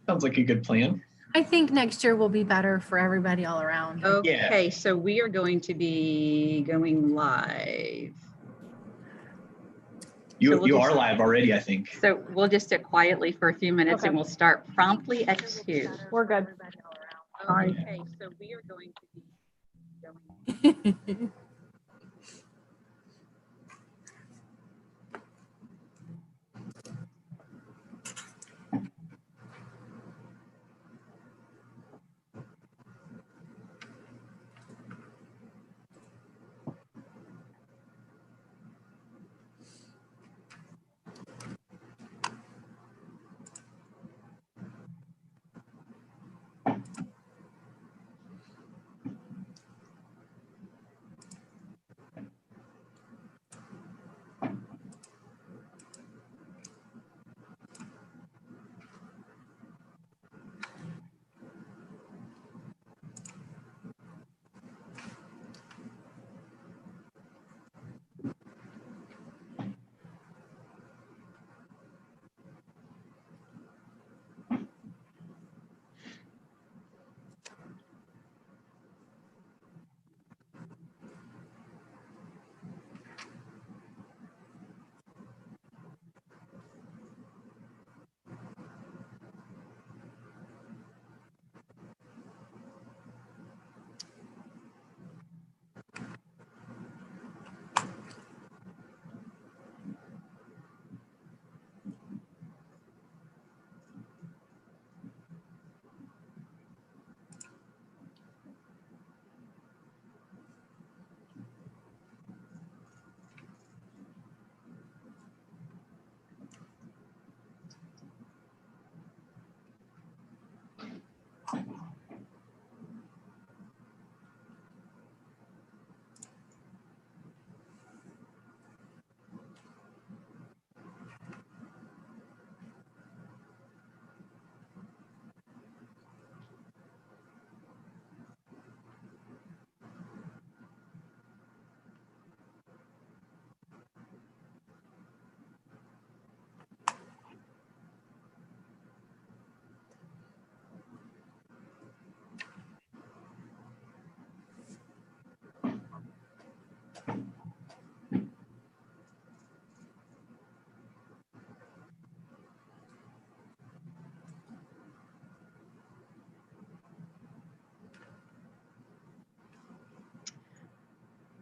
Sounds like a good plan. I think next year will be better for everybody all around. Okay, so we are going to be going live. You are live already, I think. So we'll just sit quietly for a few minutes and we'll start promptly at 2. We're good. Okay, so we are going to be going.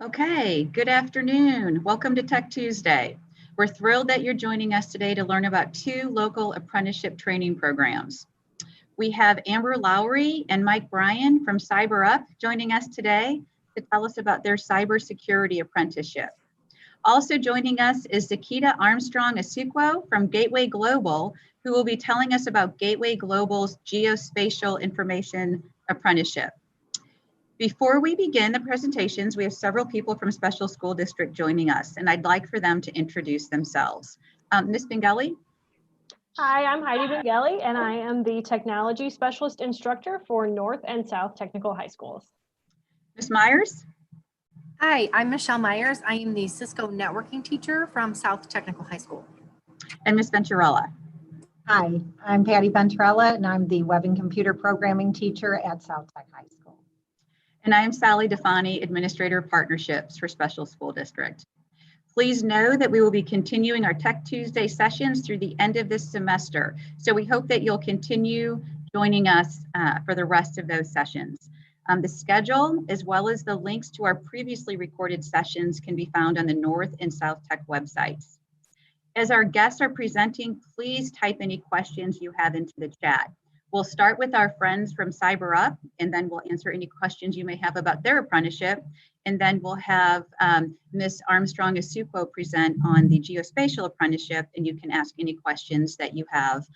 Okay, good afternoon. Welcome to Tech Tuesday. We're thrilled that you're joining us today to learn about 2 local apprenticeship training programs. We have Amber Lowry and Mike Bryan from CyberUp joining us today to tell us about their cybersecurity apprenticeship. Also joining us is Zakita Armstrong-Asukwo from Gateway Global, who will be telling us about Gateway Global's Geospatial Information Apprenticeship. Before we begin the presentations, we have several people from Special School District joining us, and I'd like for them to introduce themselves. Ms. Bengali? Hi, I'm Heidi Bengali, and I am the Technology Specialist Instructor for North and South Technical High Schools. Ms. Myers? Hi, I'm Michelle Myers. I am the Cisco networking teacher from South Technical High School. And Ms. Venturella? Hi, I'm Patty Venturella, and I'm the Web and Computer Programming teacher at South Tech High School. And I am Sally Defani, Administrator of Partnerships for Special School District. Please know that we will be continuing our Tech Tuesday sessions through the end of this semester. So we hope that you'll continue joining us for the rest of those sessions. The schedule, as well as the links to our previously recorded sessions, can be found on the North and South Tech websites. As our guests are presenting, please type any questions you have into the chat. We'll start with our friends from CyberUp, and then we'll answer any questions you may have about their apprenticeship. And then we'll have Ms. Armstrong-Asukwo present on the geospatial apprenticeship, and you can ask any questions that you have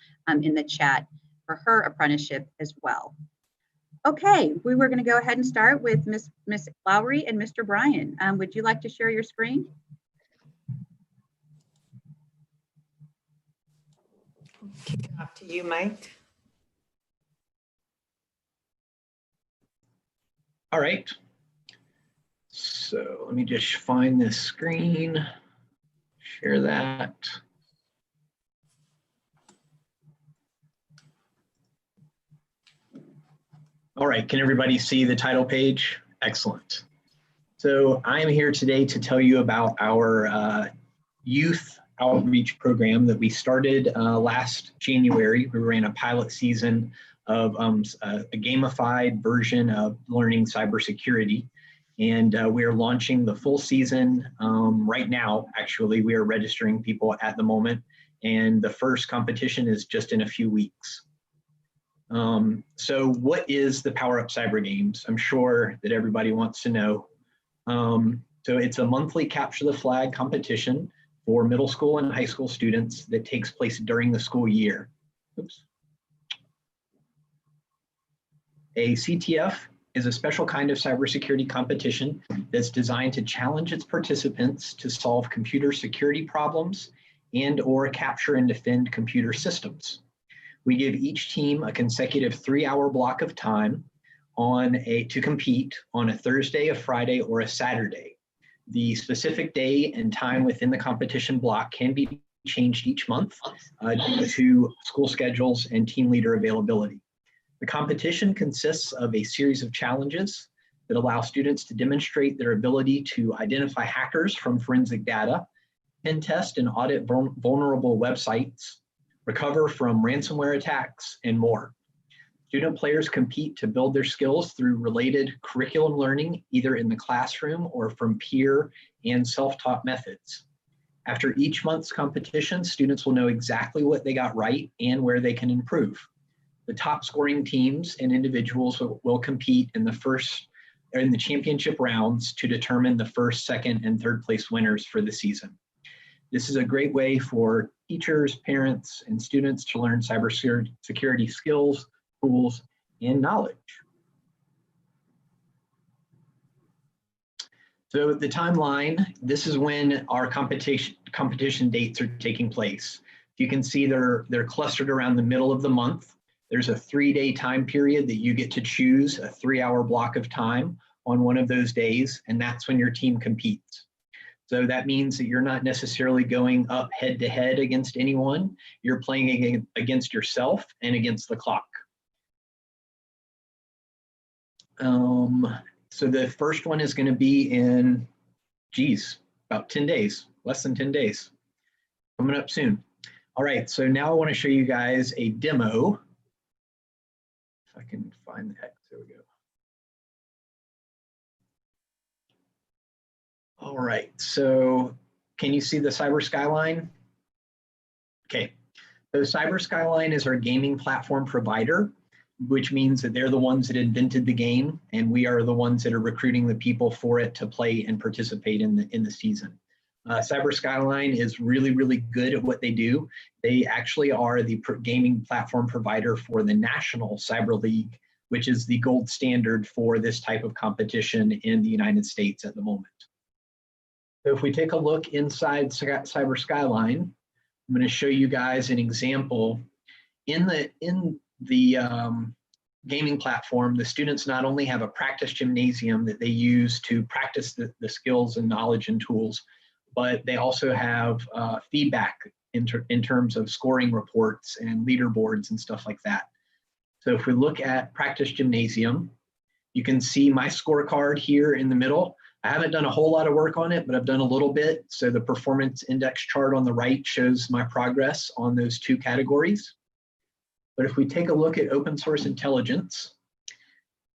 in the chat for her apprenticeship as well. Okay, we were going to go ahead and start with Ms. Lowry and Mr. Bryan. Would you like to share your screen? Kick it off to you, Mike. All right. So let me just find this screen, share that. All right, can everybody see the title page? Excellent. So I am here today to tell you about our youth outreach program that we started last January. We ran a pilot season of a gamified version of learning cybersecurity. And we are launching the full season right now. Actually, we are registering people at the moment. And the first competition is just in a few weeks. So what is the PowerUp Cyber Games? I'm sure that everybody wants to know. So it's a monthly Capture the Flag competition for middle school and high school students that takes place during the school year. Oops. A CTF is a special kind of cybersecurity competition that's designed to challenge its participants to solve computer security problems and or capture and defend computer systems. We give each team a consecutive 3-hour block of time to compete on a Thursday, a Friday, or a Saturday. The specific day and time within the competition block can be changed each month due to school schedules and team leader availability. The competition consists of a series of challenges that allow students to demonstrate their ability to identify hackers from forensic data, pen test and audit vulnerable websites, recover from ransomware attacks, and more. Student players compete to build their skills through related curriculum learning, either in the classroom or from peer and self-taught methods. After each month's competition, students will know exactly what they got right and where they can improve. The top scoring teams and individuals will compete in the championship rounds to determine the first, second, and third place winners for the season. This is a great way for teachers, parents, and students to learn cybersecurity skills, tools, and knowledge. So the timeline, this is when our competition dates are taking place. You can see they're clustered around the middle of the month. There's a 3-day time period that you get to choose a 3-hour block of time on one of those days, and that's when your team competes. So that means that you're not necessarily going up head to head against anyone. You're playing against yourself and against the clock. So the first one is going to be in, about 10 days, less than 10 days, coming up soon. All right, so now I want to show you guys a demo. If I can find the X, there we go. All right, so can you see the Cyber Skyline? Okay, so Cyber Skyline is our gaming platform provider, which means that they're the ones that invented the game, and we are the ones that are recruiting the people for it to play and participate in the season. Cyber Skyline is really, really good at what they do. They actually are the gaming platform provider for the National Cyber League, which is the gold standard for this type of competition in the United States at the moment. So if we take a look inside Cyber Skyline, I'm going to show you guys an example. In the gaming platform, the students not only have a practice gymnasium that they use to practice the skills and knowledge and tools, but they also have feedback in terms of scoring reports and leaderboards and stuff like that. So if we look at practice gymnasium, you can see my scorecard here in the middle. I haven't done a whole lot of work on it, but I've done a little bit. So the performance index chart on the right shows my progress on those 2 categories. But if we take a look at open source intelligence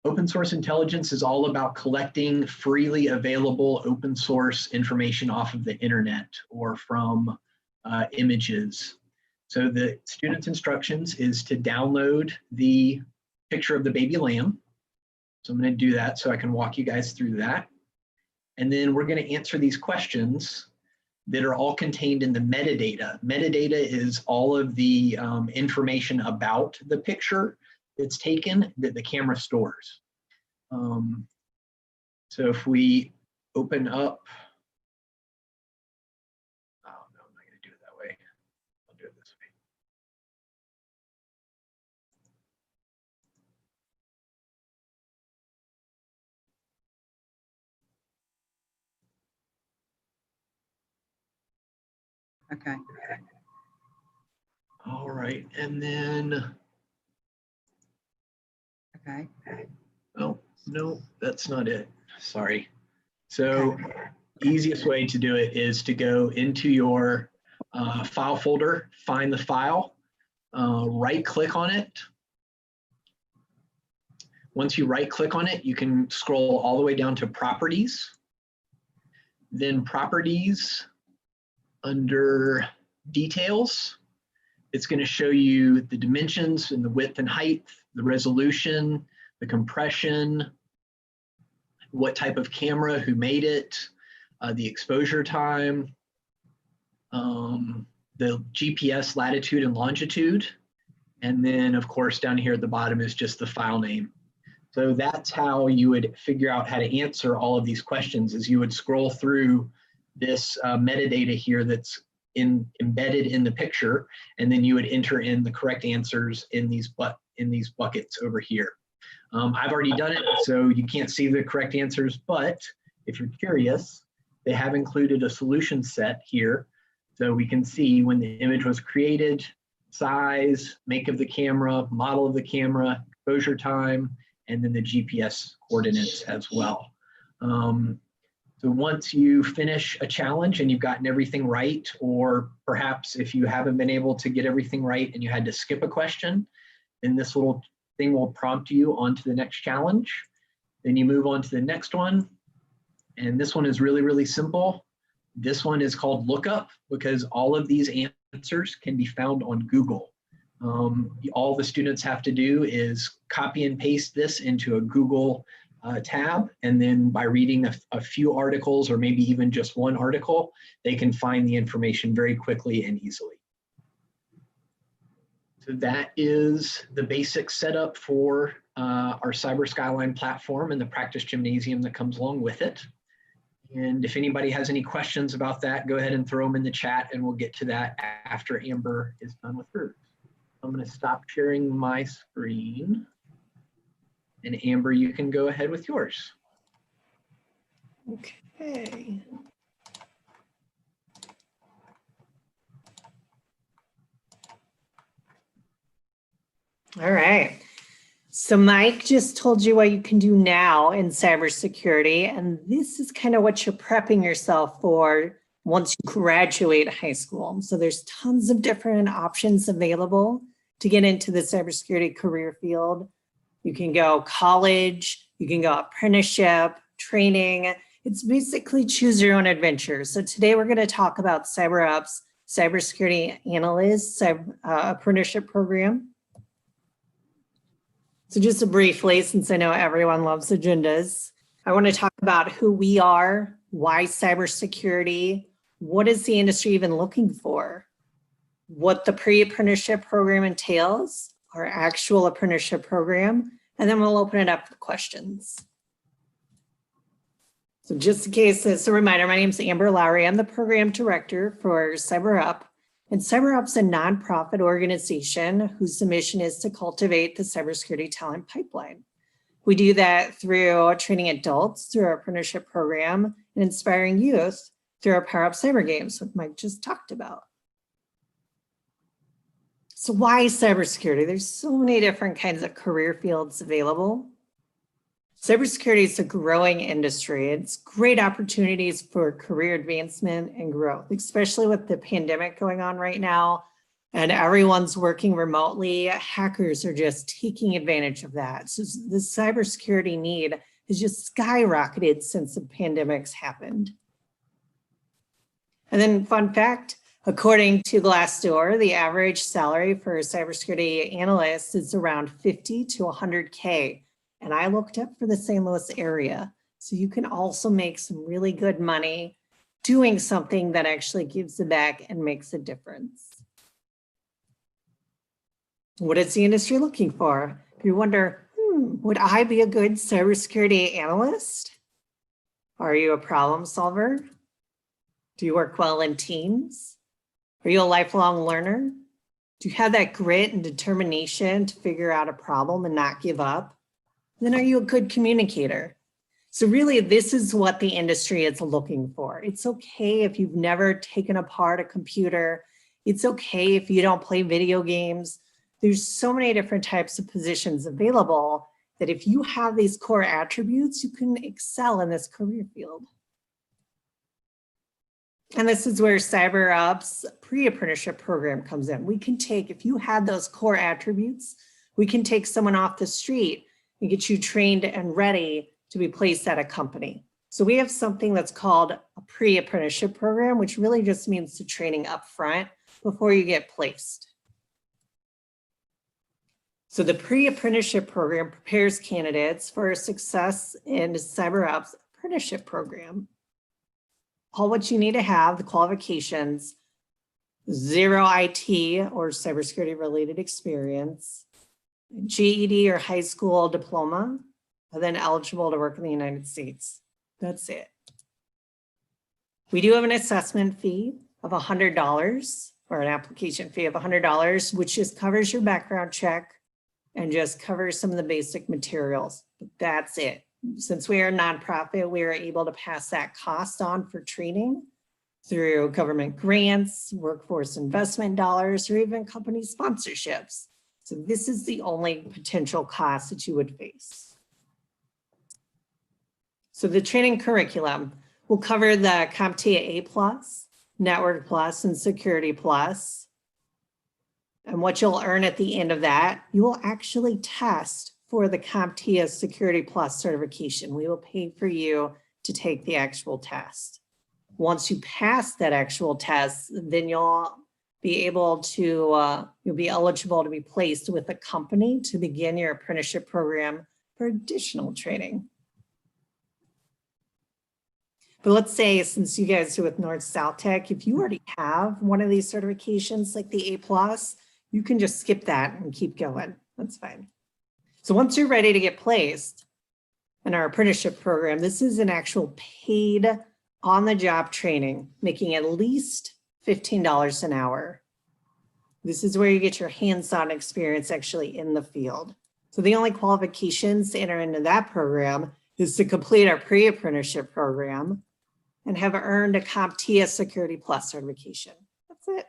is all about collecting freely available open source information off of the internet or from images. So the student's instructions is to download the picture of the baby lamb. So I'm going to do that so I can walk you guys through that. And then we're going to answer these questions that are all contained in the metadata. Metadata is all of the information about the picture that's taken that the camera stores. So if we open up, oh no, I'm not going to do it that way. I'll do it this way. Okay. All right, and then Okay. Oh, no, that's not it. Sorry. So easiest way to do it is to go into your file folder, find the file, right click on it. Once you right click on it, you can scroll all the way down to properties. Then properties under details. It's going to show you the dimensions and the width and height, the resolution, the compression, what type of camera, who made it, the exposure time, the GPS latitude and longitude. And then of course down here at the bottom is just the file name. So that's how you would figure out how to answer all of these questions, is you would scroll through this metadata here that's embedded in the picture, and then you would enter in the correct answers in these buckets over here. I've already done it, so you can't see the correct answers, but if you're curious, they have included a solution set here, so we can see when the image was created, size, make of the camera, model of the camera, exposure time, and then the GPS coordinates as well. So once you finish a challenge and you've gotten everything right, or perhaps if you haven't been able to get everything right and you had to skip a question, then this little thing will prompt you onto the next challenge. Then you move on to the next one. And this one is really, really simple. This one is called lookup because all of these answers can be found on Google. All the students have to do is copy and paste this into a Google tab, and then by reading a few articles or maybe even just one article, they can find the information very quickly and easily. So that is the basic setup for our Cyber Skyline platform and the practice gymnasium that comes along with it. And if anybody has any questions about that, go ahead and throw them in the chat and we'll get to that after Amber is done with hers. I'm going to stop sharing my screen. And Amber, you can go ahead with yours. Okay. All right. So Mike just told you what you can do now in cybersecurity, and this is kind of what you're prepping yourself for once you graduate high school. So there's tons of different options available to get into the cybersecurity career field. You can go college, you can go apprenticeship, training. It's basically choose your own adventure. So today we're going to talk about CyberUp's cybersecurity analyst apprenticeship program. So just briefly, since I know everyone loves agendas, I want to talk about who we are, why cybersecurity, what is the industry even looking for, what the pre-apprenticeship program entails, our actual apprenticeship program, and then we'll open it up for questions. So just in case, as a reminder, my name is Amber Lowry. I'm the program director for CyberUp. And CyberUp's a nonprofit organization whose mission is to cultivate the cybersecurity talent pipeline. We do that through training adults through our apprenticeship program and inspiring youth through our Power Up Cyber Games, what Mike just talked about. So why cybersecurity? There's so many different kinds of career fields available. Cybersecurity is a growing industry. It's great opportunities for career advancement and growth, especially with the pandemic going on right now and everyone's working remotely. Hackers are just taking advantage of that. So the cybersecurity need has just skyrocketed since the pandemic's happened. And then fun fact, according to Glassdoor, the average salary for a cybersecurity analyst is around 50 to 100K. And I looked up for the St. Louis area. So you can also make some really good money doing something that actually gives it back and makes a difference. What is the industry looking for? If you wonder, would I be a good cybersecurity analyst? Are you a problem solver? Do you work well in teams? Are you a lifelong learner? Do you have that grit and determination to figure out a problem and not give up? Then are you a good communicator? So really, this is what the industry is looking for. It's okay if you've never taken apart a computer. It's okay if you don't play video games. There's so many different types of positions available. that if you have these core attributes, you can excel in this career field. And this is where CyberUp's pre-apprenticeship program comes in. We can take, if you had those core attributes, we can take someone off the street and get you trained and ready to be placed at a company. So we have something that's called a pre-apprenticeship program, which really just means the training up front before you get placed. So the pre-apprenticeship program prepares candidates for success in CyberUp's apprenticeship program. All what you need to have, the qualifications, 0 IT or cybersecurity related experience, GED or high school diploma, and then eligible to work in the United States. That's it. We do have an assessment fee of $100 or an application fee of $100, which just covers your background check and just covers some of the basic materials. But that's it. Since we are a nonprofit, we are able to pass that cost on for training through government grants, workforce investment dollars, or even company sponsorships. So this is the only potential cost that you would face. So the training curriculum will cover the CompTIA A+, Network Plus, and Security Plus. And what you'll earn at the end of that, you will actually test for the CompTIA Security Plus certification. We will pay for you to take the actual test. Once you pass that actual test, then you'll be able to, you'll be eligible to be placed with a company to begin your apprenticeship program for additional training. But let's say, since you guys are with North South Tech, if you already have one of these certifications like the A+, you can just skip that and keep going. That's fine. So once you're ready to get placed in our apprenticeship program, this is an actual paid on-the-job training, making at least $15 an hour. This is where you get your hands-on experience actually in the field. So the only qualifications to enter into that program is to complete our pre-apprenticeship program and have earned a CompTIA Security Plus certification. That's it.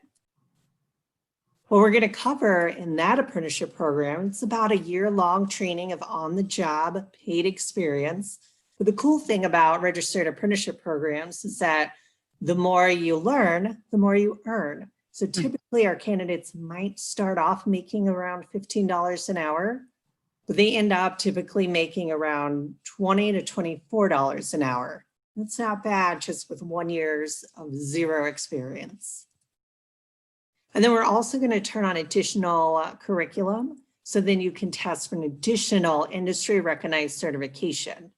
What we're going to cover in that apprenticeship program, it's about a year-long training of on-the-job paid experience. But the cool thing about registered apprenticeship programs is that the more you learn, the more you earn. So typically our candidates might start off making around $15 an hour, but they end up typically making around $20 to $24 an hour. That's not bad, just with 1 year of zero experience. And then we're also going to turn on additional curriculum. So then you can test for an additional industry recognized certification.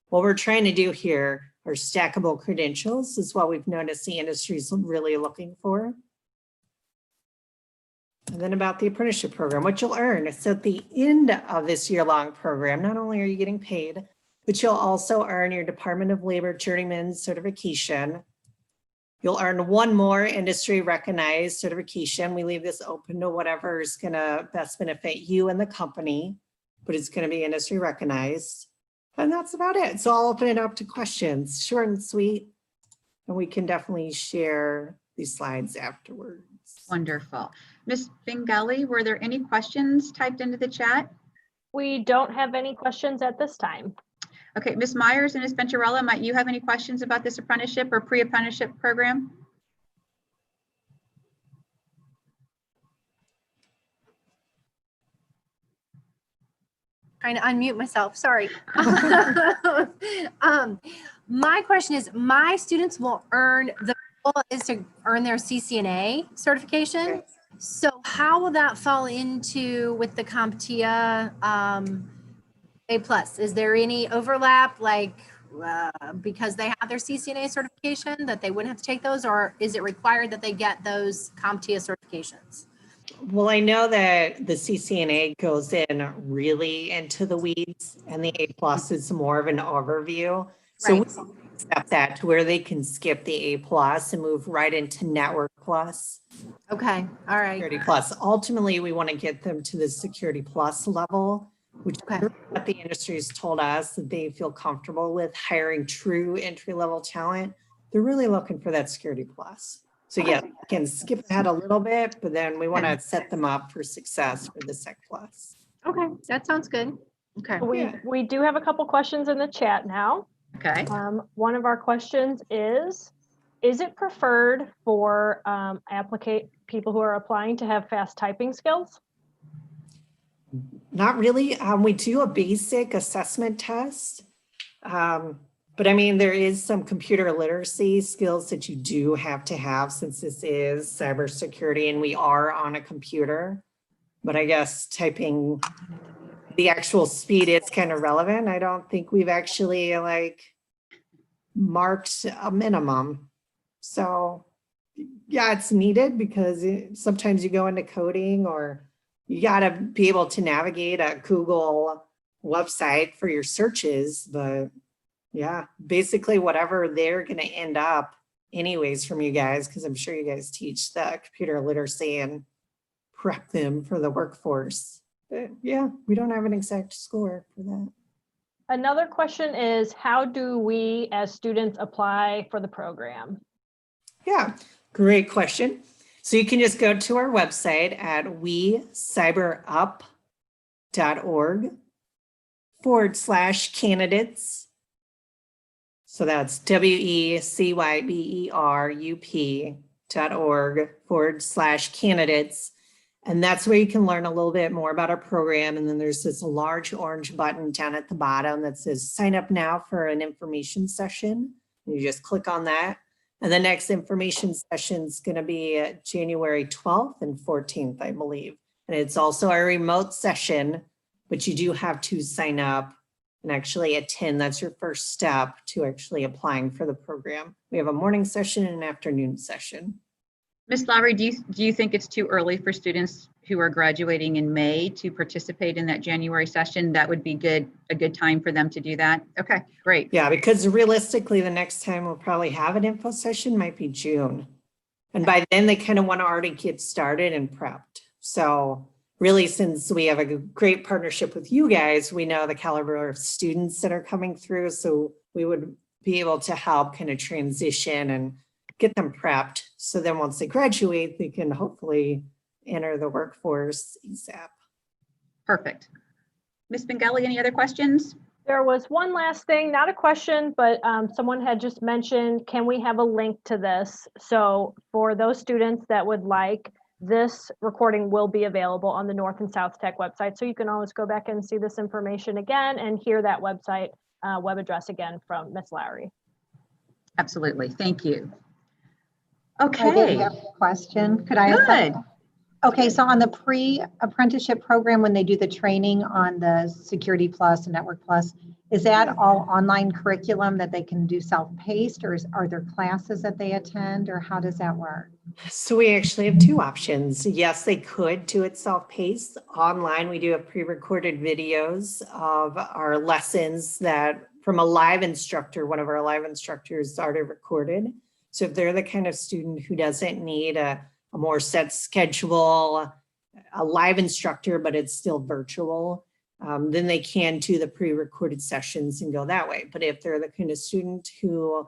What we're trying to do here are stackable credentials is what we've noticed the industry is really looking for. And then about the apprenticeship program, what you'll earn. So at the end of this year-long program, not only are you getting paid, but you'll also earn your Department of Labor Journeyman certification. You'll earn one more industry recognized certification. We leave this open to whatever is going to best benefit you and the company, but it's going to be industry recognized. And that's about it. So I'll open it up to questions, short and sweet, and we can definitely share these slides afterwards. Wonderful. Ms. Bengali, were there any questions typed into the chat? We don't have any questions at this time. Okay, Ms. Myers and Ms. Venturella, might you have any questions about this apprenticeship or pre-apprenticeship program? Trying to unmute myself, sorry. My question is, my students will earn, the goal is to earn their CCNA certification. So how will that fall into with the CompTIA A+? Is there any overlap, like because they have their CCNA certification that they wouldn't have to take those, or is it required that they get those CompTIA certifications? Well, I know that the CCNA goes in really into the weeds and the A+ is more of an overview. So Right. we accept that to where they can skip the A+ and move right into Network Plus, Okay, all right. Security Plus. Ultimately, we want to get them to the Security Plus level, which Okay. is what the industry has told us that they feel comfortable with hiring true entry-level talent. They're really looking for that Security Plus. So yeah, we can skip ahead a little bit, but then we want to set them up for success for the Sec Plus. Okay, that sounds good. Okay. We do have a couple questions in the chat now. Okay. One of our questions is it preferred for people who are applying to have fast typing skills? Not really. We do a basic assessment test. But I mean, there is some computer literacy skills that you do have to have since this is cybersecurity and we are on a computer. But I guess typing the actual speed is kind of relevant. I don't think we've actually like marked a minimum. So yeah, it's needed because sometimes you go into coding or you got to be able to navigate a Google website for your searches, but yeah, basically whatever they're going to end up anyways from you guys, because I'm sure you guys teach the computer literacy and prep them for the workforce. But yeah, we don't have an exact score for that. Another question is, how do we as students apply for the program? Yeah, great question. So you can just go to our website at wecyberup.org/candidates. So that's wecyberup.org/candidates. And that's where you can learn a little bit more about our program. And then there's this large orange button down at the bottom that says sign up now for an information session. And you just click on that. And the next information session is going to be January 12th and 14th, I believe. And it's also a remote session, but you do have to sign up and actually attend. That's your first step to actually applying for the program. We have a morning session and an afternoon session. Ms. Lowry, do you think it's too early for students who are graduating in May to participate in that January session? That would be a good time for them to do that. Okay, great. Yeah, because realistically, the next time we'll probably have an info session might be June. And by then they kind of want to already get started and prepped. So really, since we have a great partnership with you guys, we know the caliber of students that are coming through. So we would be able to help kind of transition and get them prepped. So then once they graduate, they can hopefully enter the workforce ASAP. Perfect. Ms. Bengali, any other questions? There was one last thing, not a question, but someone had just mentioned, can we have a link to this? So for those students that would like, this recording will be available on the North and South Tech website. So you can always go back and see this information again and hear that website web address again from Ms. Lowry. Absolutely. Thank you. I Okay. did have a question. Could I ask Good. that? Okay, so on the pre-apprenticeship program, when they do the training on the Security Plus and Network Plus, is that all online curriculum that they can do self-paced, or are there classes that they attend, or how does that work? So we actually have two options. Yes, they could do it self-paced. Online, we do have pre-recorded videos of our lessons that from a live instructor, one of our live instructors already recorded. So if they're the kind of student who doesn't need a more set schedule, a live instructor, but it's still virtual, then they can do the pre-recorded sessions and go that way. But if they're the kind of student who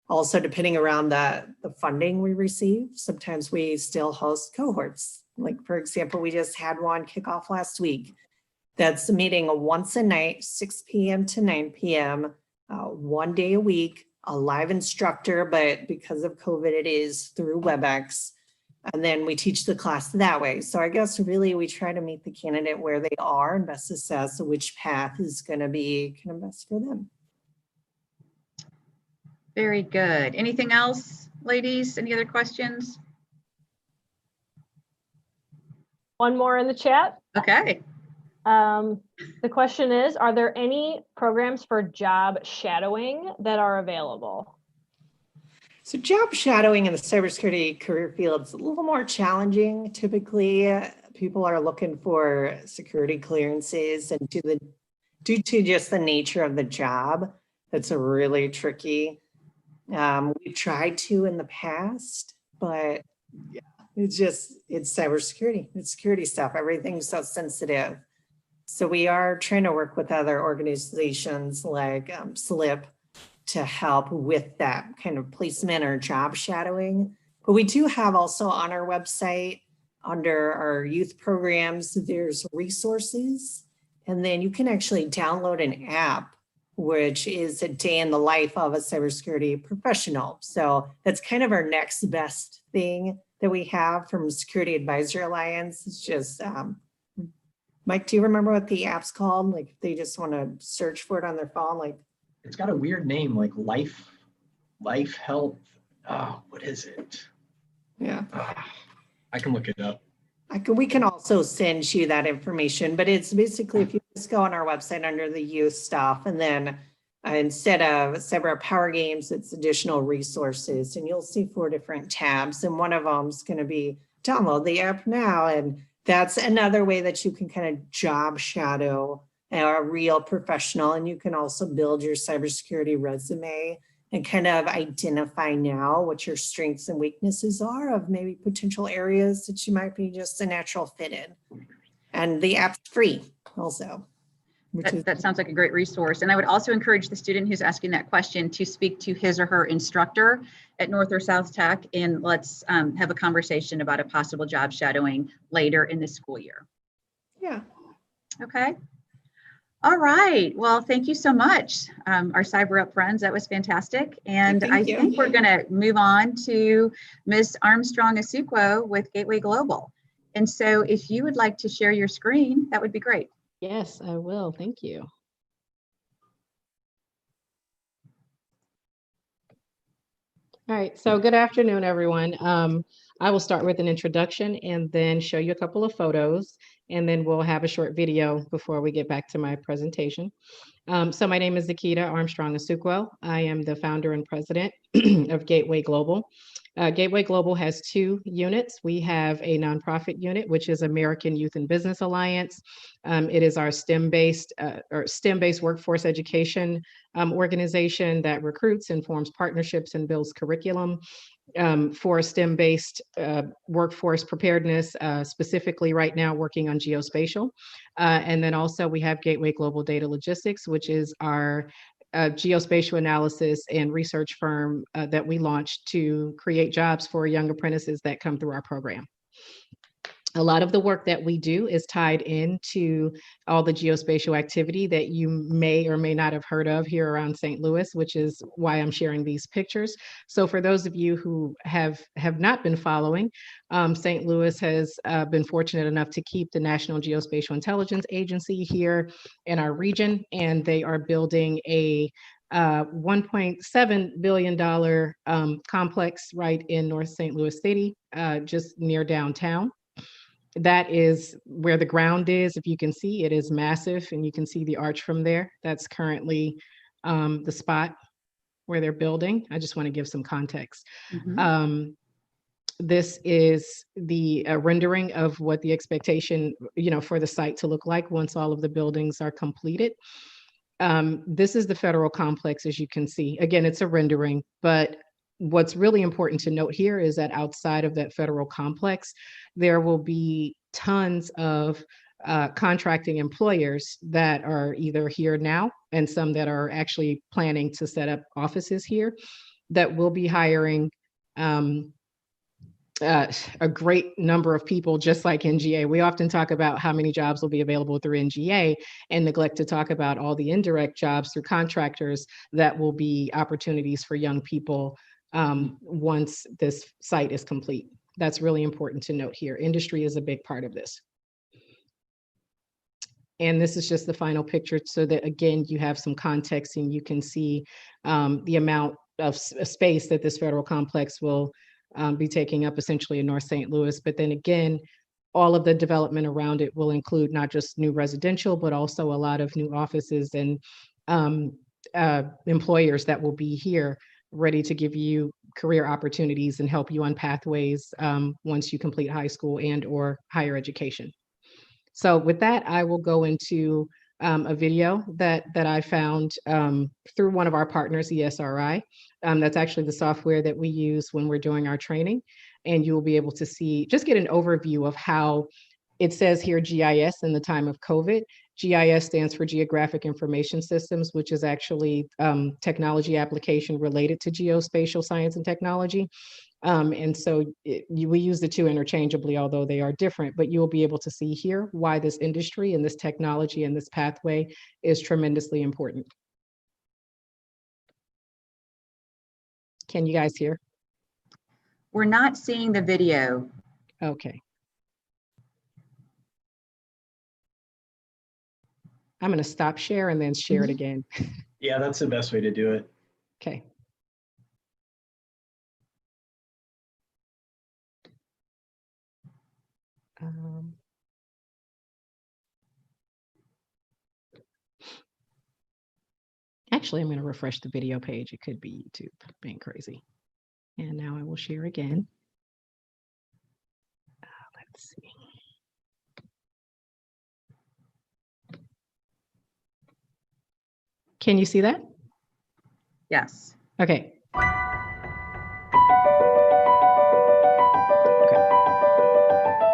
also, depending around the funding we receive, sometimes we still host cohorts. Like, for example, we just had one kick off last week. That's meeting once a night, 6 p.m. to 9 p.m., 1 day a week, a live instructor, but because of COVID, it is through WebEx. And then we teach the class that way. So I guess really we try to meet the candidate where they are and best assess which path is going to be kind of best for them. Very good. Anything else, ladies? Any other questions? One more in the chat. Okay. The question is, are there any programs for job shadowing that are available? So job shadowing in the cybersecurity career field is a little more challenging. Typically, people are looking for security clearances, and due to just the nature of the job, that's a really tricky. We've tried to in the past, but yeah, it's cybersecurity. It's security stuff. Everything's so sensitive. So we are trying to work with other organizations like SLIP to help with that kind of placement or job shadowing. But we do have also on our website, under our youth programs, there's resources. And then you can actually download an app, which is a day in the life of a cybersecurity professional. So that's kind of our next best thing that we have from Security Advisory Alliance. It's just, Mike, do you remember what the app's called? Like if they just want to search for it on their phone, like. It's got a weird name, like life health. Oh, what is it? Yeah. I can look it up. We can also send you that information, but it's basically, if you just go on our website under the youth stuff, and then instead of CyberUp Power Games, it's additional resources, and you'll see 4 different tabs. And one of them is going to be download the app now. And that's another way that you can kind of job shadow a real professional. And you can also build your cybersecurity resume and kind of identify now what your strengths and weaknesses are of maybe potential areas that you might be just a natural fit in. And the app's free also. That sounds like a great resource. And I would also encourage the student who's asking that question to speak to his or her instructor at North or South Tech, and let's have a conversation about a possible job shadowing later in the school year. Yeah. Okay. All right. Well, thank you so much, our CyberUp friends. That was fantastic. And I think we're going to move on to Ms. Armstrong Asukwo with Gateway Global. And so if you would like to share your screen, that would be great. Yes, I will. Thank you. All right, so good afternoon, everyone. I will start with an introduction and then show you a couple of photos, and then we'll have a short video before we get back to my presentation. So my name is Nikita Armstrong Asukwo. I am the founder and president of Gateway Global. Gateway Global has 2 units. We have a nonprofit unit, which is American Youth and Business Alliance. It is our STEM-based workforce education organization that recruits and forms partnerships and builds curriculum for STEM-based workforce preparedness, specifically right now working on geospatial. And then also we have Gateway Global Data Logistics, which is our geospatial analysis and research firm that we launched to create jobs for young apprentices that come through our program. A lot of the work that we do is tied into all the geospatial activity that you may or may not have heard of here around St. Louis, which is why I'm sharing these pictures. So for those of you who have not been following, St. Louis has been fortunate enough to keep the National Geospatial Intelligence Agency here in our region, and they are building a $1.7 billion complex right in North St. Louis City, just near downtown. That is where the ground is. If you can see, it is massive, and you can see the arch from there. That's currently the spot where they're building. I just want to give some context. Mm-hmm. This is the rendering of what the expectation, for the site to look like once all of the buildings are completed. This is the federal complex, as you can see. Again, it's a rendering, but what's really important to note here is that outside of that federal complex, there will be tons of contracting employers that are either here now and some that are actually planning to set up offices here that will be hiring a great number of people, just like NGA. We often talk about how many jobs will be available through NGA and neglect to talk about all the indirect jobs through contractors that will be opportunities for young people once this site is complete. That's really important to note here. Industry is a big part of this. And this is just the final picture so that, again, you have some context and you can see the amount of space that this federal complex will be taking up essentially in North St. Louis. But then again, all of the development around it will include not just new residential, but also a lot of new offices and employers that will be here ready to give you career opportunities and help you on pathways once you complete high school and or higher education. So with that, I will go into a video that I found through one of our partners, ESRI. That's actually the software that we use when we're doing our training. And you'll be able to see, just get an overview of how it says here GIS in the time of COVID. GIS stands for Geographic Information Systems, which is actually technology application related to geospatial science and technology. And so we use the two interchangeably, although they are different, but you'll be able to see here why this industry and this technology and this pathway is tremendously important. Can you guys hear? We're not seeing the video. Okay. I'm going to stop share and then share it again. Yeah, that's the best way to do it. Okay. Actually, I'm going to refresh the video page. It could be YouTube being crazy. And now I will share again. Let's see. Can you see that? Yes. Okay.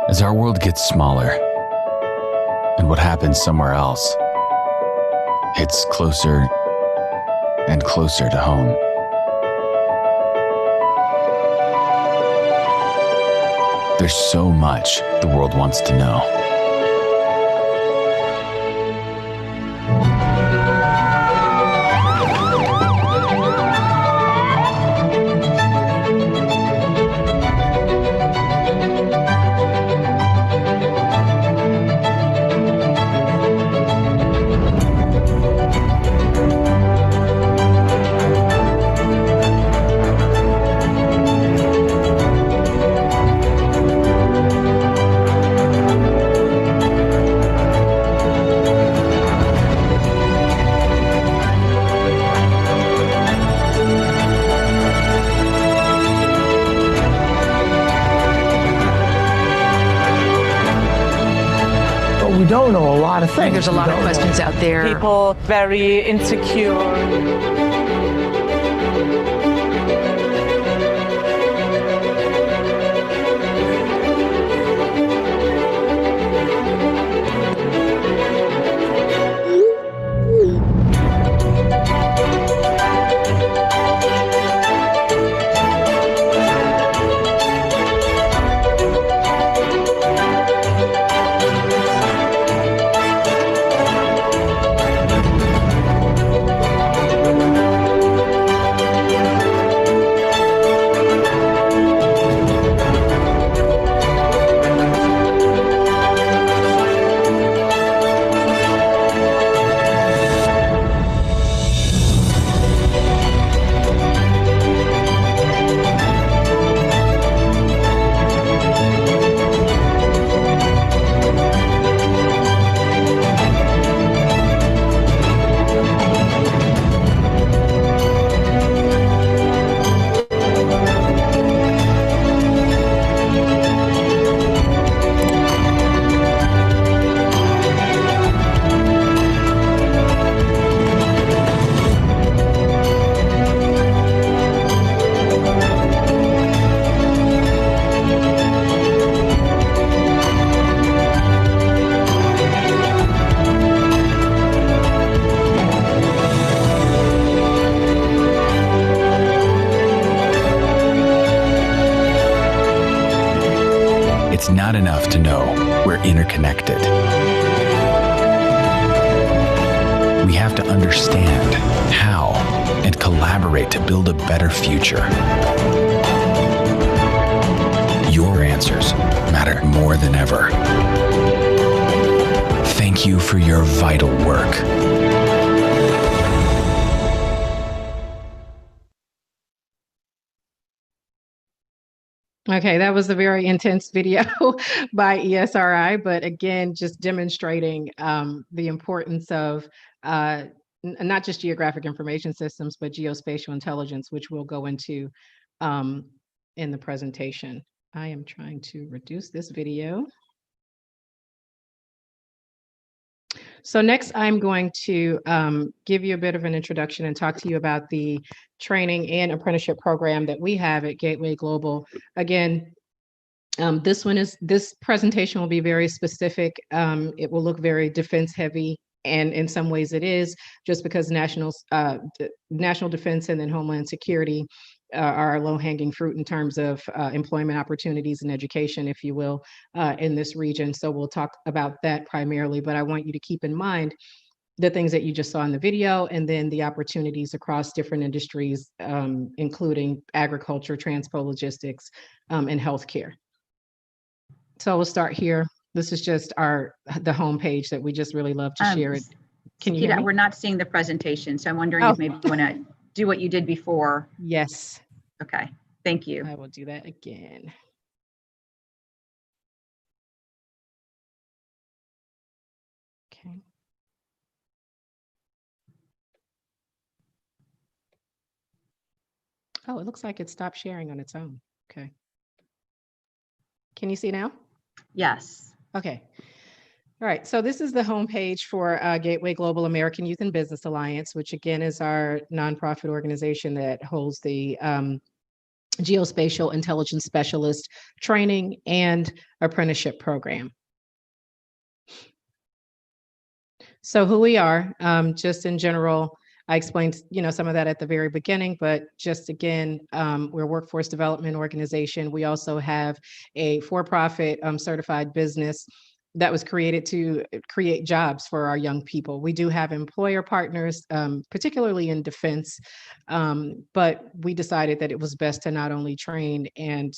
As our world gets smaller, and what happens somewhere else hits closer and closer to home. There's so much the world wants to know. We don't know a lot of things. I think there's a lot of questions out there. People very insecure. It's not enough to know we're interconnected. We have to understand how and collaborate to build a better future. Your answers matter more than ever. Thank you for your vital work. Okay, that was a very intense video by ESRI, but again, just demonstrating the importance of not just geographic information systems, but geospatial intelligence, which we'll go into in the presentation. I am trying to reduce this video. So next, I'm going to give you a bit of an introduction and talk to you about the training and apprenticeship program that we have at Gateway Global. Again, This presentation will be very specific. It will look very defense heavy, and in some ways it is, just because national defense and then homeland security are low hanging fruit in terms of employment opportunities and education, if you will, in this region. So we'll talk about that primarily, but I want you to keep in mind the things that you just saw in the video, and then the opportunities across different industries, including agriculture, transport, logistics, and healthcare. So we'll start here. This is just the homepage that we just really love to share it. Can you hear me? We're not seeing the presentation, so I'm wondering if maybe you want to do what you did before. Yes. Okay, thank you. I will do that again. Okay. Oh, it looks like it stopped sharing on its own. Okay. Can you see now? Yes. Okay. All right. So this is the homepage for Gateway Global American Youth and Business Alliance, which again is our nonprofit organization that holds the Geospatial Intelligence Specialist Training and Apprenticeship Program. So who we are, just in general, I explained, some of that at the very beginning, but just again, we're a workforce development organization. We also have a for-profit certified business that was created to create jobs for our young people. We do have employer partners, particularly in defense, but we decided that it was best to not only train and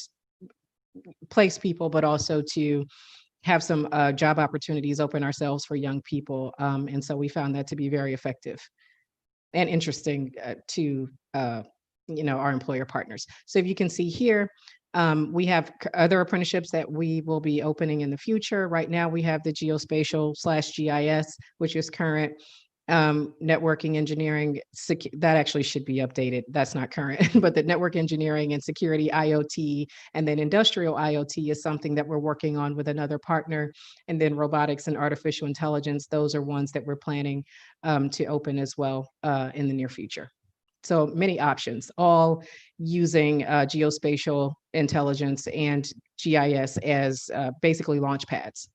place people, but also to have some job opportunities open ourselves for young people. And so we found that to be very effective and interesting to our employer partners. So if you can see here, we have other apprenticeships that we will be opening in the future. Right now we have the geospatial/GIS, which is current. Networking engineering, that actually should be updated. That's not current, but the network engineering and security IoT, and then industrial IoT is something that we're working on with another partner. And then robotics and artificial intelligence, those are ones that we're planning to open as well in the near future. So many options, all using geospatial intelligence and GIS as basically launch pads.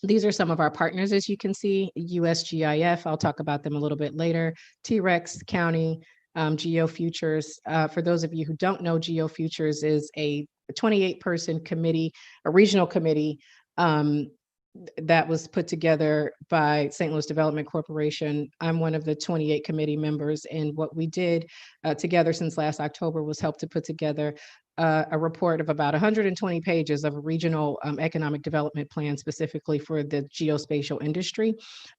These are some of our partners, as you can see, USGIF, I'll talk about them a little bit later, T-Rex County, GeoFutures. For those of you who don't know, GeoFutures is a 28-person committee, a regional committee that was put together by St. Louis Development Corporation. I'm one of the 28 committee members, and what we did together since last October was help to put together a report of about 120 pages of a regional economic development plan specifically for the geospatial industry.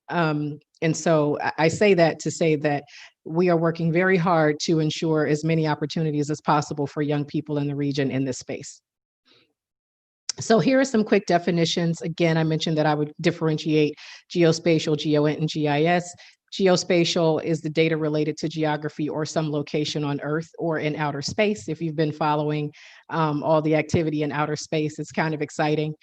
And so I say that to say that we are working very hard to ensure as many opportunities as possible for young people in the region in this space. So here are some quick definitions. Again, I mentioned that I would differentiate geospatial, GeoInt, and GIS. Geospatial is the data related to geography or some location on Earth or in outer space. If you've been following all the activity in outer space, it's kind of exciting.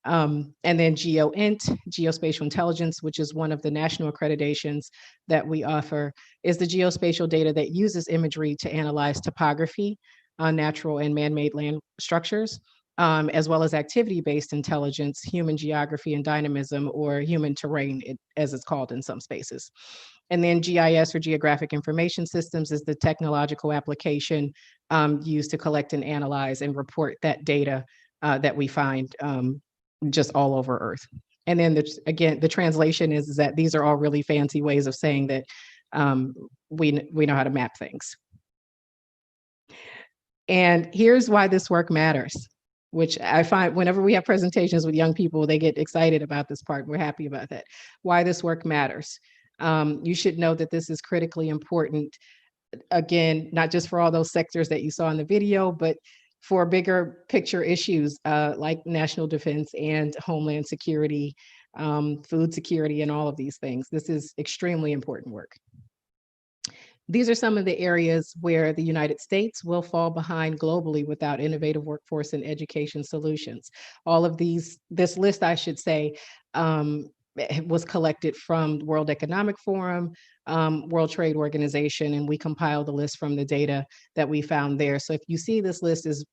And then GeoInt, Geospatial Intelligence, which is one of the national accreditations that we offer, is the geospatial data that uses imagery to analyze topography, natural and man-made land structures, as well as activity-based intelligence, human geography and dynamism, or human terrain, as it's called in some spaces. And then GIS, or Geographic Information Systems, is the technological application used to collect and analyze and report that data that we find just all over Earth. And then, again, the translation is that these are all really fancy ways of saying that we know how to map things. And here's why this work matters, which I find whenever we have presentations with young people, they get excited about this part. We're happy about that. Why this work matters. You should know that this is critically important, again, not just for all those sectors that you saw in the video, but for bigger picture issues like national defense and homeland security, food security, and all of these things. This is extremely important work. These are some of the areas where the United States will fall behind globally without innovative workforce and education solutions. All of this list, I should say, was collected from the World Economic Forum, World Trade Organization, and we compiled the list from the data that we found there. So if you see this list is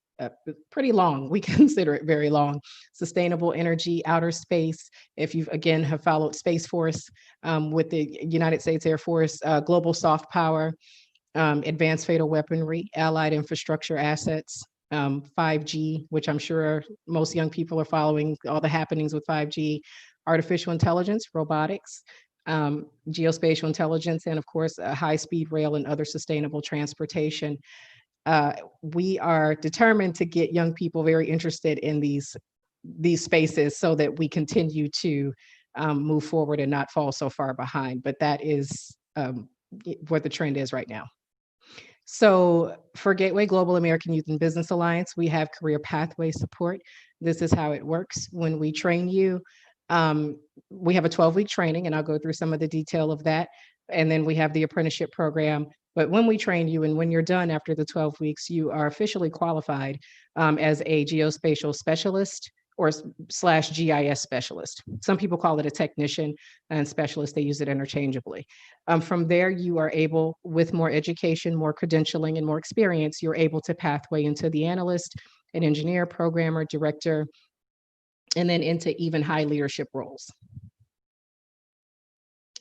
pretty long. We consider it very long. Sustainable energy, outer space. If you've, again, have followed Space Force with the United States Air Force, global soft power, advanced fatal weaponry, allied infrastructure assets, 5G, which I'm sure most young people are following all the happenings with 5G, artificial intelligence, robotics, geospatial intelligence, and of course, high-speed rail and other sustainable transportation. We are determined to get young people very interested in these spaces so that we continue to move forward and not fall so far behind. But that is what the trend is right now. So for Gateway Global American Youth and Business Alliance, we have career pathway support. This is how it works. When we train you, we have a 12-week training, and I'll go through some of the detail of that. And then we have the apprenticeship program. But when we train you and when you're done after the 12 weeks, you are officially qualified as a geospatial specialist or / GIS specialist. Some people call it a technician and specialist. They use it interchangeably. From there, you are able, with more education, more credentialing, and more experience, you're able to pathway into the analyst, an engineer, programmer, director, and then into even high leadership roles.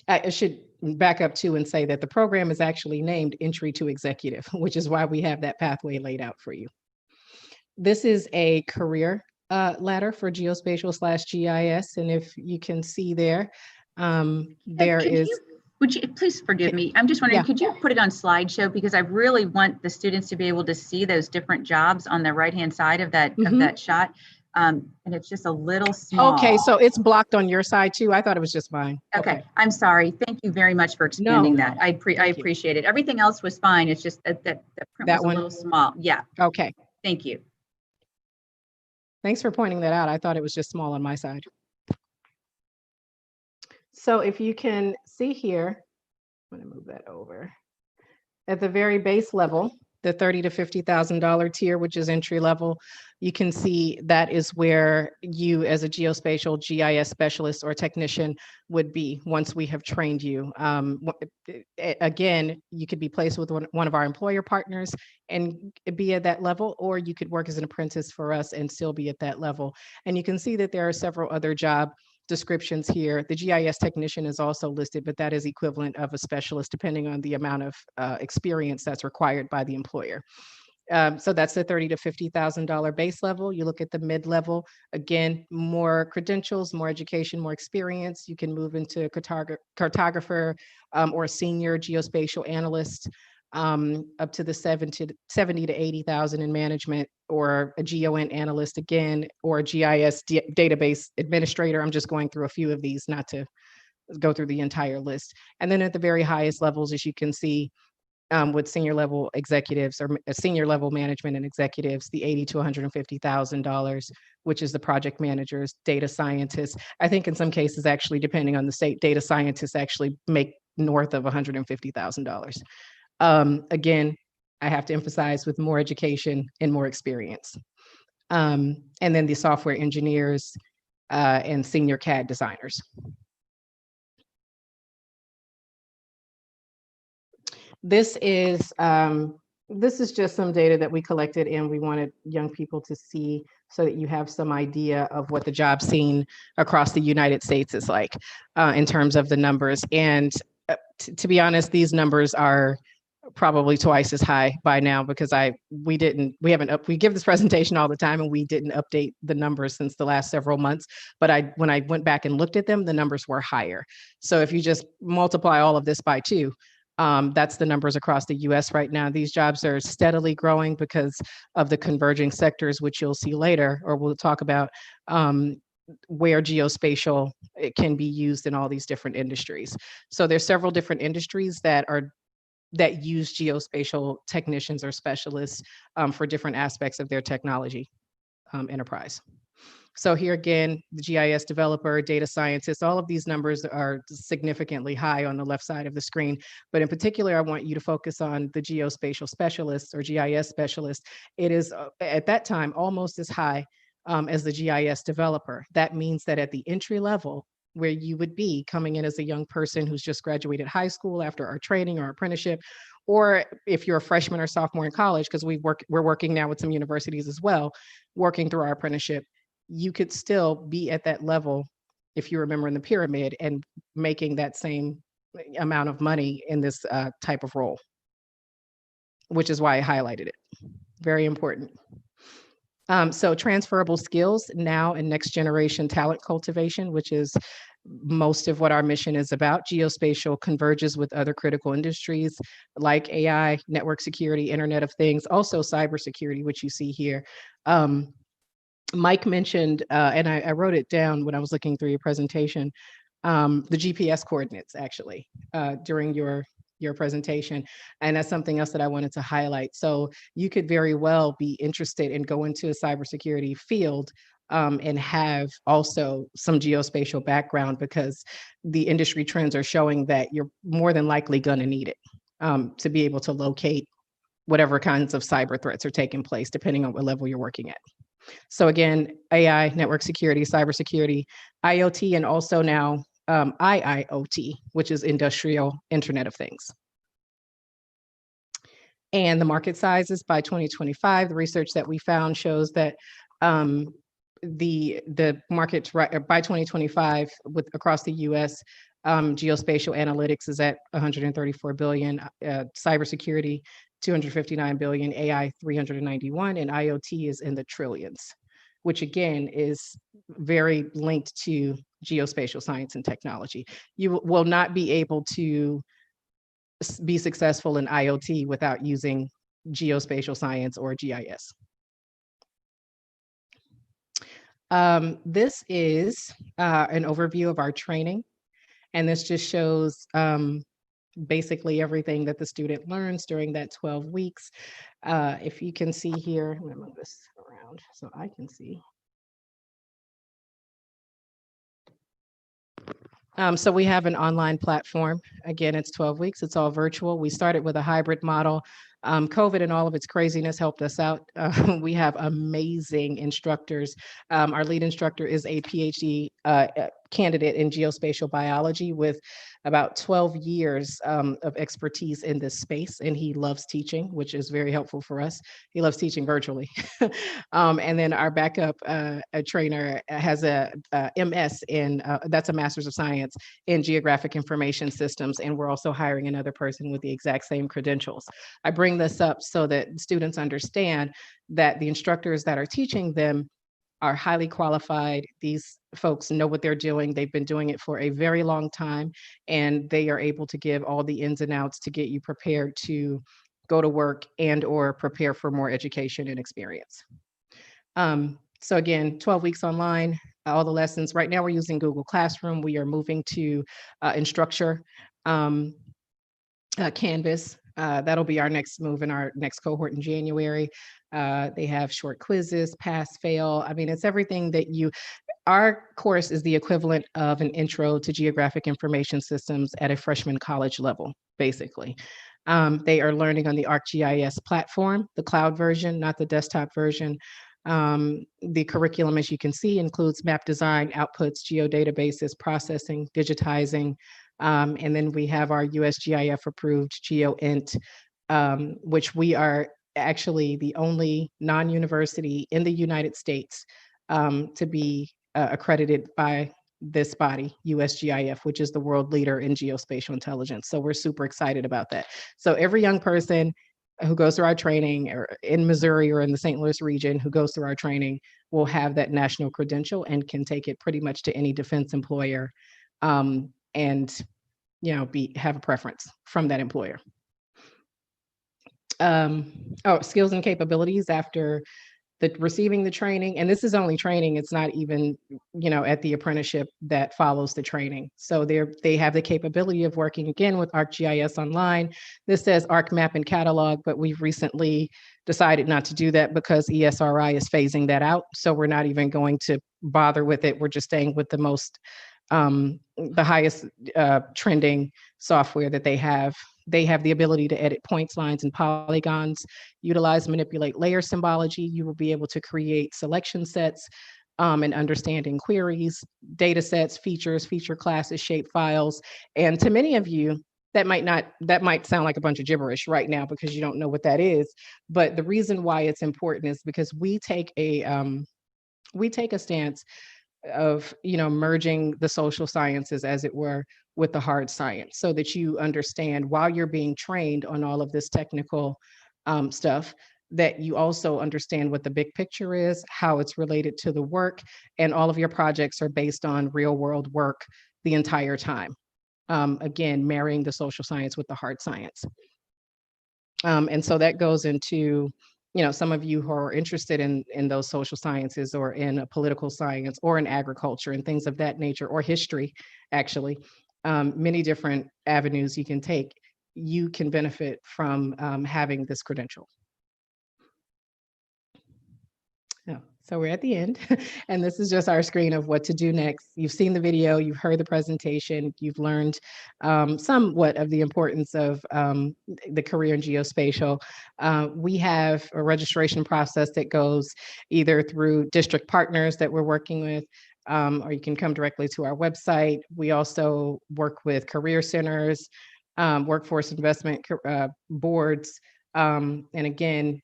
I should back up too and say that the program is actually named Entry to Executive, which is why we have that pathway laid out for you. This is a career ladder for geospatial / GIS. And if you can see there, Would you please forgive me? I'm just wondering, could you put it on slideshow? Because I really want the students to be able to see those different jobs on the right-hand side of that shot. And it's just a little small. Okay, so it's blocked on your side too. I thought it was just mine. Okay, I'm sorry. Thank you very much for expanding that. I appreciate it. Everything else was fine. It's just that print was a little small. Yeah. Okay. Thank you. Thanks for pointing that out. I thought it was just small on my side. So if you can see here, I'm going to move that over. At the very base level, the $30,000 to $50,000 tier, which is entry level, you can see that is where you as a geospatial GIS specialist or technician would be once we have trained you. Again, you could be placed with one of our employer partners and be at that level, or you could work as an apprentice for us and still be at that level. And you can see that there are several other job descriptions here. The GIS technician is also listed, but that is equivalent of a specialist depending on the amount of experience that's required by the employer. So that's the $30,000 to $50,000 base level. You look at the mid-level, again, more credentials, more education, more experience. You can move into cartographer or a senior geospatial analyst, up to the 70 to 80,000 in management, or a GON analyst again, or a GIS database administrator. I'm just going through a few of these, not to go through the entire list. And then at the very highest levels, as you can see, with senior level executives or senior level management and executives, the $80,000 to $150,000, which is the project managers, data scientists. I think in some cases, actually, depending on the state, data scientists actually make north of $150,000. Again, I have to emphasize, with more education and more experience. And then the software engineers and senior CAD designers. This is just some data that we collected, and we wanted young people to see so that you have some idea of what the job scene across the United States is like in terms of the numbers. And to be honest, these numbers are probably twice as high by now, because we give this presentation all the time, and we didn't update the numbers since the last several months. But when I went back and looked at them, the numbers were higher. So if you just multiply all of this by 2, that's the numbers across the US right now. These jobs are steadily growing because of the converging sectors, which you'll see later, or we'll talk about, where geospatial can be used in all these different industries. So there's several different industries that use geospatial technicians or specialists for different aspects of their technology enterprise. So here again, the GIS developer, data scientist, all of these numbers are significantly high on the left side of the screen. But in particular, I want you to focus on the geospatial specialists or GIS specialist. It is at that time almost as high as the GIS developer. That means that at the entry level, where you would be coming in as a young person who's just graduated high school after our training or apprenticeship, or if you're a freshman or sophomore in college, because we're working now with some universities as well, working through our apprenticeship, you could still be at that level if you remember in the pyramid and making that same amount of money in this type of role, which is why I highlighted it. Very important. So transferable skills now and next generation talent cultivation, which is most of what our mission is about. Geospatial converges with other critical industries like AI, network security, Internet of Things, also cybersecurity, which you see here. Mike mentioned, and I wrote it down when I was looking through your presentation, the GPS coordinates actually during your presentation. And that's something else that I wanted to highlight. So you could very well be interested and go into a cybersecurity field and have also some geospatial background, because the industry trends are showing that you're more than likely going to need it to be able to locate whatever kinds of cyber threats are taking place, depending on what level you're working at. So again, AI, network security, cybersecurity, IoT, and also now IIoT, which is Industrial Internet of Things. And the market sizes by 2025, the research that we found shows that the market by 2025 across the US, geospatial analytics is at 134 billion, cybersecurity 259 billion, AI 391, and IoT is in the trillions, which again is very linked to geospatial science and technology. You will not be able to be successful in IoT without using geospatial science or GIS. This is an overview of our training, and this just shows basically everything that the student learns during that 12 weeks. If you can see here, I'm gonna move this around so I can see. So we have an online platform. Again, it's 12 weeks. It's all virtual. We started with a hybrid model. COVID and all of its craziness helped us out. We have amazing instructors. Our lead instructor is a PhD candidate in geospatial biology with about 12 years of expertise in this space, and he loves teaching, which is very helpful for us. He loves teaching virtually. And then our backup trainer has a MS in, that's a Master's of Science in Geographic Information Systems, and we're also hiring another person with the exact same credentials. I bring this up so that students understand that the instructors that are teaching them are highly qualified. These folks know what they're doing. They've been doing it for a very long time, and they are able to give all the ins and outs to get you prepared to go to work and or prepare for more education and experience. So again, 12 weeks online, all the lessons. Right now we're using Google Classroom. We are moving to Instructure, Canvas. That'll be our next move in our next cohort in January. They have short quizzes, pass, fail. I mean, it's everything that our course is the equivalent of an intro to geographic information systems at a freshman college level, basically. They are learning on the ArcGIS platform, the cloud version, not the desktop version. The curriculum, as you can see, includes map design, outputs, geodatabases, processing, digitizing, and then we have our USGIF approved GeoInt, which we are actually the only non-university in the United States to be accredited by this body, USGIF, which is the world leader in geospatial intelligence. So we're super excited about that. So every young person who goes through our training or in Missouri or in the St. Louis region who goes through our training will have that national credential and can take it pretty much to any defense employer and have a preference from that employer. Skills and capabilities after receiving the training, and this is only training, it's not even at the apprenticeship that follows the training. So they have the capability of working again with ArcGIS Online. This says ArcMap and Catalog, but we've recently decided not to do that because ESRI is phasing that out. So we're not even going to bother with it. We're just staying with the most the highest trending software that they have. They have the ability to edit points, lines, and polygons, utilize, manipulate layer symbology. You will be able to create selection sets, and understanding queries, data sets, features, feature classes, shape files. And to many of you, that might sound like a bunch of gibberish right now because you don't know what that is. But the reason why it's important is because we take a stance of, merging the social sciences, as it were, with the hard science, so that you understand while you're being trained on all of this technical stuff, that you also understand what the big picture is, how it's related to the work, and all of your projects are based on real world work the entire time. Again, marrying the social science with the hard science. And so that goes into, some of you who are interested in those social sciences, or in a political science, or in agriculture and things of that nature, or history, actually, many different avenues you can take. You can benefit from having this credential. So we're at the end, and this is just our screen of what to do next. You've seen the video, you've heard the presentation, you've learned somewhat of the importance of the career in geospatial. We have a registration process that goes either through district partners that we're working with, or you can come directly to our website. We also work with career centers, workforce investment boards, and again,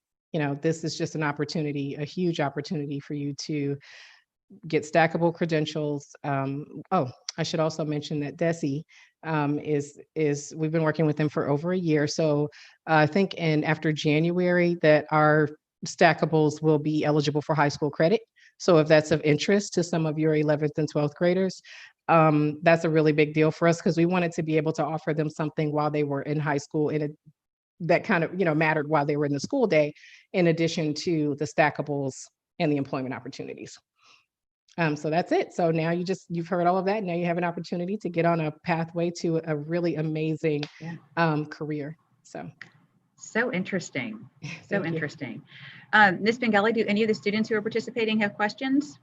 this is just an opportunity, a huge opportunity for you to get stackable credentials. I should also mention that DESE we've been working with them for over a year. So I think after January that our stackables will be eligible for high school credit. So if that's of interest to some of your 11th and 12th graders, that's a really big deal for us, because we wanted to be able to offer them something while they were in high school that kind of, mattered while they were in the school day, in addition to the stackables and the employment opportunities. So that's it. So now you've heard all of that. Now you have an opportunity to get on a pathway to a really amazing career. So interesting. So Thank you. interesting. Ms. Bengali, do any of the students who are participating have questions?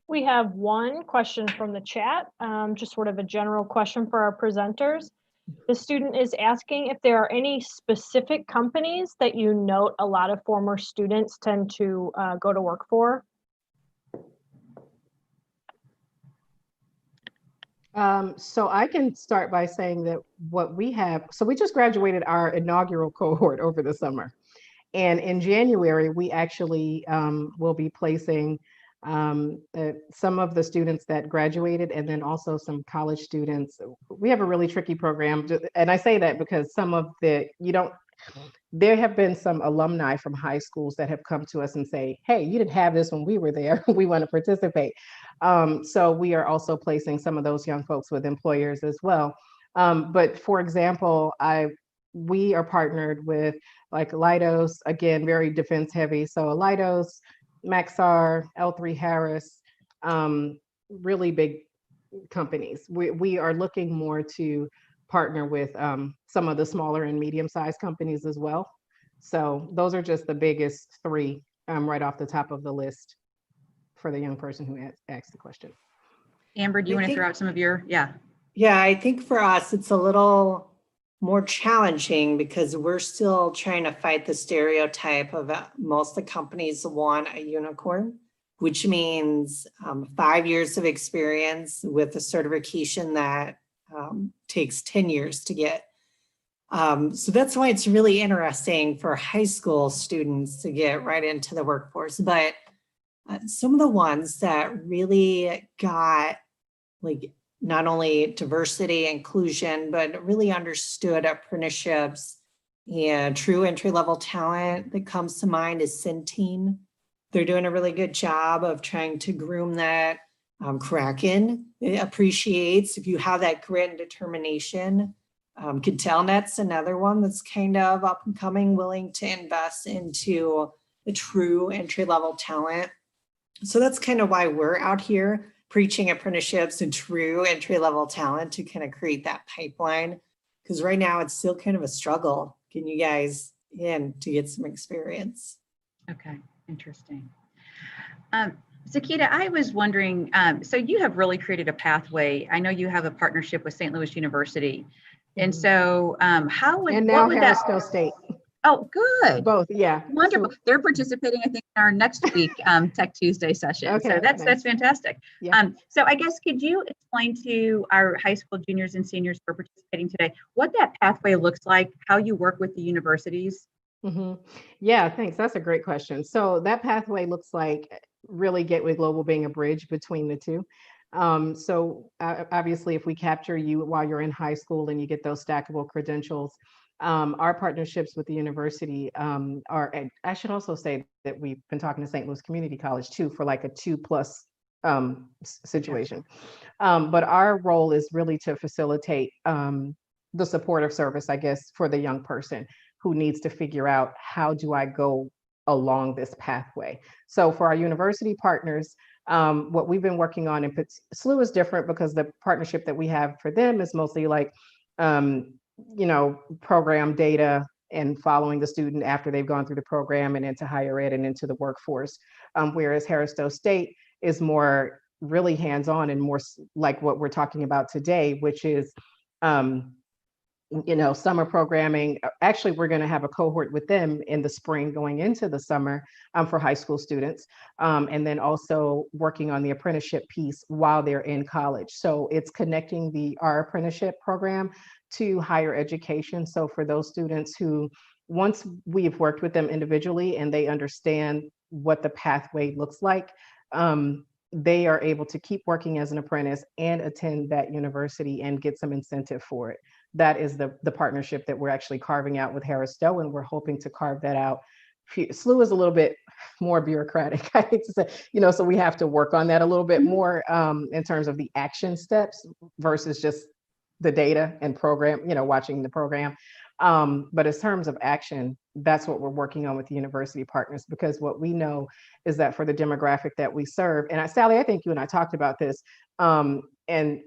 We have one question from the chat, just sort of a general question for our presenters. The student is asking if there are any specific companies that you note a lot of former students tend to go to work for. So I can start by saying that what we have, so we just graduated our inaugural cohort over the summer. And in January, we actually will be placing some of the students that graduated, and then also some college students. We have a really tricky program. And I say that because there have been some alumni from high schools that have come to us and say, hey, you didn't have this when we were there. We want to participate. So we are also placing some of those young folks with employers as well. But for example, we are partnered with like Leidos, again, very defense heavy. So Leidos, Maxar, L3 Harris, really big companies. We are looking more to partner with some of the smaller and medium-sized companies as well. So those are just the biggest three right off the top of the list for the young person who asked the question. Amber, do you want to throw out some of your, Yeah, I think for us, it's a little more challenging because we're still trying to fight the stereotype of most of the companies want a unicorn, which means 5 years of experience with a certification that takes 10 years to get. So that's why it's really interesting for high school students to get right into the workforce. But some of the ones that really got like not only diversity, inclusion, but really understood apprenticeships and true entry-level talent that comes to mind is Centene. They're doing a really good job of trying to groom that. Kraken appreciates if you have that grit and determination. ContelNet's another one that's kind of up and coming, willing to invest into the true entry-level talent. So that's kind of why we're out here preaching apprenticeships and true entry-level talent to kind of create that pipeline. Because right now it's still kind of a struggle getting you guys in to get some experience. Okay, interesting. Zakita, I was wondering, so you have really created a pathway. I know you have a partnership with St. Louis University. And so how would, and now what would Harrisville State. Oh, good. Both, yeah. Wonderful. So- They're participating, I think, in our next week Tech Tuesday session. Okay, So that's nice. fantastic. Yeah. So I guess could you explain to our high school juniors and seniors who are participating today what that pathway looks like, how you work with the universities? Mhm. Yeah, thanks. That's a great question. So that pathway looks like really Gateway Global being a bridge between the two. Obviously, if we capture you while you're in high school and you get those stackable credentials, our partnerships with the university are, and I should also say that we've been talking to St. Louis Community College too for like a 2+ situation. But our role is really to facilitate the supportive service, I guess, for the young person who needs to figure out, how do I go along this pathway? So for our university partners, what we've been working on, and SLU is different because the partnership that we have for them is mostly like, program data and following the student after they've gone through the program and into higher ed and into the workforce. Whereas Harris-Stowe State is more really hands-on and more like what we're talking about today, which is summer programming. Actually, we're going to have a cohort with them in the spring going into the summer for high school students. And then also working on the apprenticeship piece while they're in college. So it's connecting our apprenticeship program to higher education. So for those students who, once we've worked with them individually and they understand what the pathway looks like, they are able to keep working as an apprentice and attend that university and get some incentive for it. That is the partnership that we're actually carving out with Harris-Stowe, and we're hoping to carve that out. SLU is a little bit more bureaucratic, I hate to say, so we have to work on that a little bit more in terms of the action steps versus just the data and program, watching the program. But in terms of action, that's what we're working on with the university partners, because what we know is that for the demographic that we serve, and Sally, I think you and I talked about this, and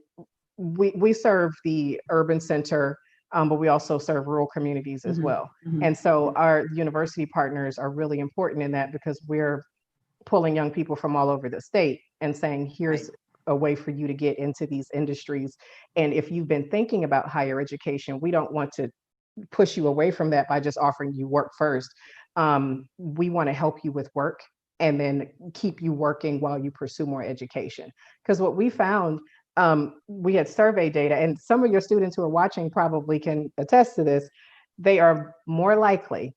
we serve the urban center, but we also serve rural communities as well. And so our university partners are really important in that, because we're pulling young people from all over the state and saying, here's a way for you to get into these industries. And if you've been thinking about higher education, we don't want to push you away from that by just offering you work first. We want to help you with work and then keep you working while you pursue more education. Because what we found, we had survey data, and some of your students who are watching probably can attest to this, they are more likely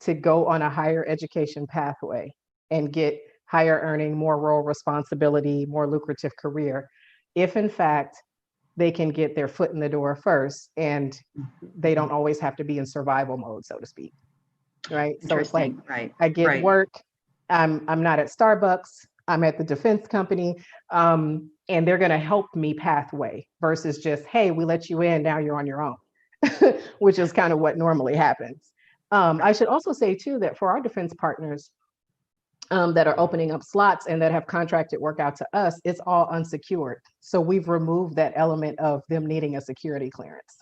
to go on a higher education pathway and get higher earning, more role responsibility, more lucrative career, if in fact they can get their foot in the door first and they don't always have to be in survival mode, so to speak. Right. So it's like, I get work, I'm not at Starbucks, I'm at the defense company, and they're going to help me pathway versus just, hey, we let you in, now you're on your own, which is kind of what normally happens. I should also say too, that for our defense partners that are opening up slots and that have contracted work out to us, it's all unsecured. So we've removed that element of them needing a security clearance.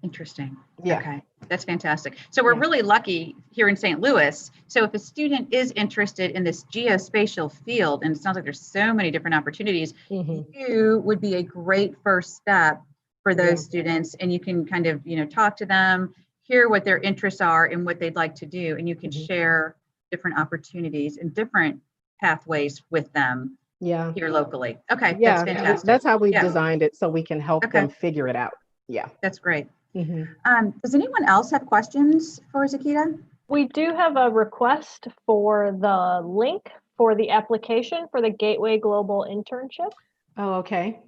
Interesting. Yeah. Okay, that's fantastic. So we're really lucky here in St. Louis. So if a student is interested in this geospatial field, and it sounds like there's so many different opportunities, you would be a great first step for those students. And you can kind of, talk to them, hear what their interests are and what they'd like to do. And you can share different opportunities and different pathways with them here locally. Okay, that's fantastic. That's how we've designed it, so we can help them figure it out. Yeah. That's great. Does anyone else have questions for Zakita? We do have a request for the link for the application for the Gateway Global internship. Oh, okay.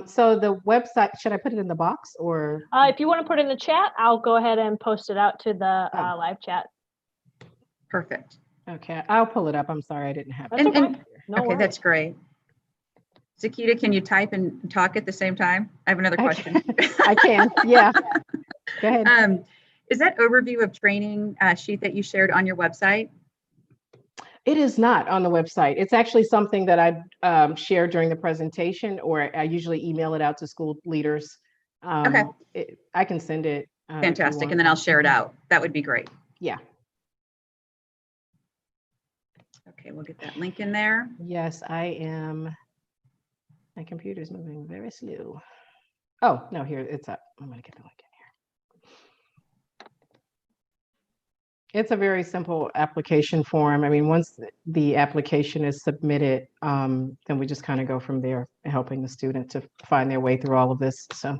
So the website, should I put it in the box or? If you want to put it in the chat, I'll go ahead and post it out to the live chat. Perfect. Okay, I'll pull it up. I'm sorry, I didn't have it. That's okay. No Okay, worries. that's great. Zakita, can you type and talk at the same time? I have another question. I can, yeah. Go ahead. Is that overview of training sheet that you shared on your website? It is not on the website. It's actually something that I share during the presentation, or I usually email it out to school leaders. I can send it. Fantastic, and then I'll share it out. That would be great. Yeah. Okay, we'll get that link in there. Yes, I am. My computer's moving very slow. Oh, no, here, it's up. I'm gonna get the link in It's a very simple application form. I mean, once the application is submitted, then we just kind of go from there, helping the student to find their way through all of this. So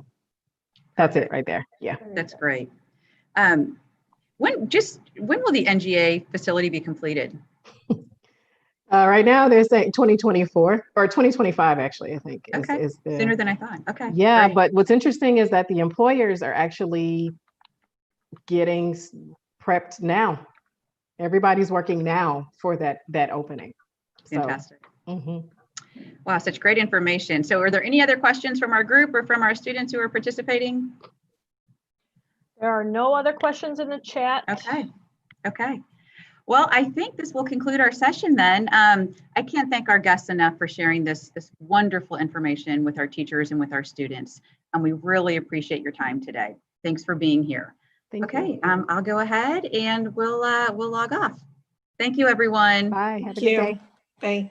that's it right there. Yeah. That's great. When will the NGA facility be completed? Right now they're saying 2024 or 2025, actually, I think. Okay, sooner than I thought. Okay. Yeah, great. but what's interesting is that the employers are actually getting prepped now. Everybody's working now for that opening. Fantastic. So, Wow, such great information. So are there any other questions from our group or from our students who are participating? There are no other questions in the chat. Okay. Well, I think this will conclude our session then. I can't thank our guests enough for sharing this wonderful information with our teachers and with our students. And we really appreciate your time today. Thanks for being here. Thank you. I'll go ahead and we'll log off. Thank you, everyone. Bye. Have a Thank good you. day. Bye.